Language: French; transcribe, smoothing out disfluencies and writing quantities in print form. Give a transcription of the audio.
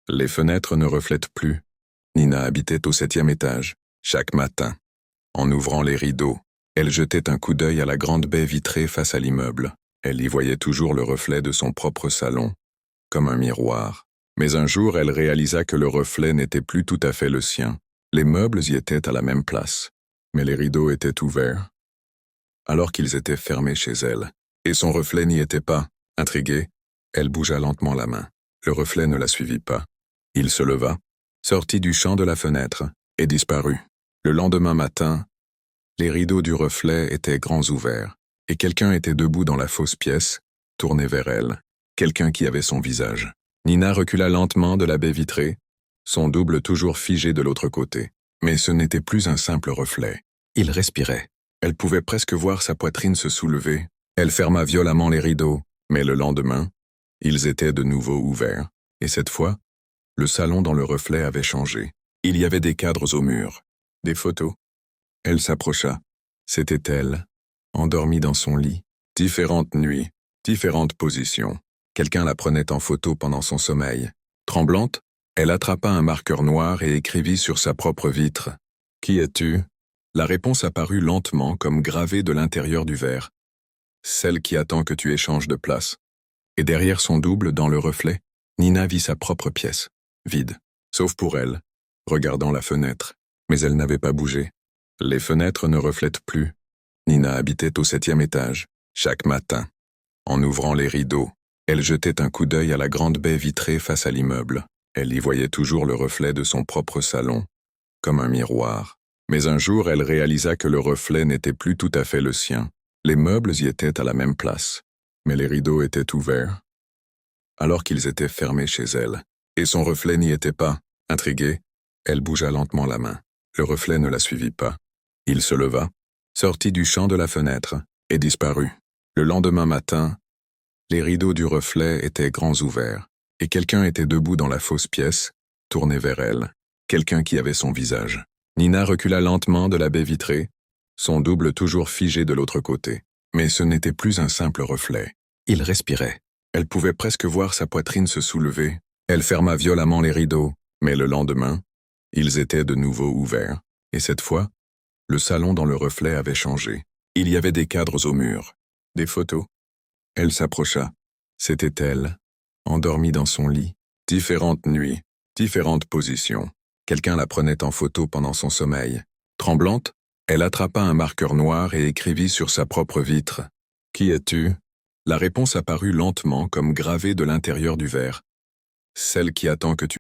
Les fenêtres ne reflètent plus. Nina habitait au 7e étage. Chaque matin, en ouvrant les rideaux, elle jetait un coup d'œil à la grande baie vitrée face à l'immeuble. Elle y voyait toujours le reflet de son propre salon, comme un miroir. Mais un jour, elle réalisa que le reflet n'était plus tout à fait le sien. Les meubles y étaient à la même place, mais les rideaux étaient ouverts, alors qu'ils étaient fermés chez elle. Et son reflet n'y était pas. Intriguée, elle bougea lentement la main. Le reflet ne la suivit pas. Il se leva, sortit du champ de la fenêtre et disparut. Le lendemain matin, les rideaux du reflet étaient grands ouverts, et quelqu'un était debout dans la fausse pièce, tourné vers elle, quelqu'un qui avait son visage. Nina recula lentement de la baie vitrée, son double toujours figé de l'autre côté. Mais ce n'était plus un simple reflet. Il respirait. Elle pouvait presque voir sa poitrine se soulever. Elle ferma violemment les rideaux, mais le lendemain, ils étaient de nouveau ouverts, et cette fois, le salon dans le reflet avait changé. Il y avait des cadres au mur, des photos. Elle s'approcha. C'était elle, endormie dans son lit. Différentes nuits, différentes positions. Quelqu'un la prenait en photo pendant son sommeil. Tremblante, elle attrapa un marqueur noir et écrivit sur sa propre vitre. « Qui es-tu » La réponse apparut lentement comme gravée de l'intérieur du verre. « Celle qui attend que tu échanges de place. » Et derrière son double, dans le reflet, Nina vit sa propre pièce, vide, sauf pour elle, regardant la fenêtre. Mais elle n'avait pas bougé. Les fenêtres ne reflètent plus. Nina habitait au 7e étage. Chaque matin, en ouvrant les rideaux, elle jetait un coup d'œil à la grande baie vitrée face à l'immeuble. Elle y voyait toujours le reflet de son propre salon, comme un miroir. Mais un jour, elle réalisa que le reflet n'était plus tout à fait le sien. Les meubles y étaient à la même place, mais les rideaux étaient ouverts, alors qu'ils étaient fermés chez elle. Et son reflet n'y était pas. Intriguée, elle bougea lentement la main. Le reflet ne la suivit pas. Il se leva, sortit du champ de la fenêtre et disparut. Le lendemain matin, les rideaux du reflet étaient grands ouverts, et quelqu'un était debout dans la fausse pièce, tourné vers elle, quelqu'un qui avait son visage. Nina recula lentement de la baie vitrée, son double toujours figé de l'autre côté. Mais ce n'était plus un simple reflet. Il respirait. Elle pouvait presque voir sa poitrine se soulever. Elle ferma violemment les rideaux, mais le lendemain, ils étaient de nouveau ouverts, et cette fois, le salon dans le reflet avait changé. Il y avait des cadres au mur, des photos. Elle s'approcha. C'était elle, endormie dans son lit. Différentes nuits, différentes positions. Quelqu'un la prenait en photo pendant son sommeil. Tremblante, elle attrapa un marqueur noir et écrivit sur sa propre vitre. « Qui es-tu » La réponse apparut lentement comme gravée de l'intérieur du verre. « Celle qui attend que tu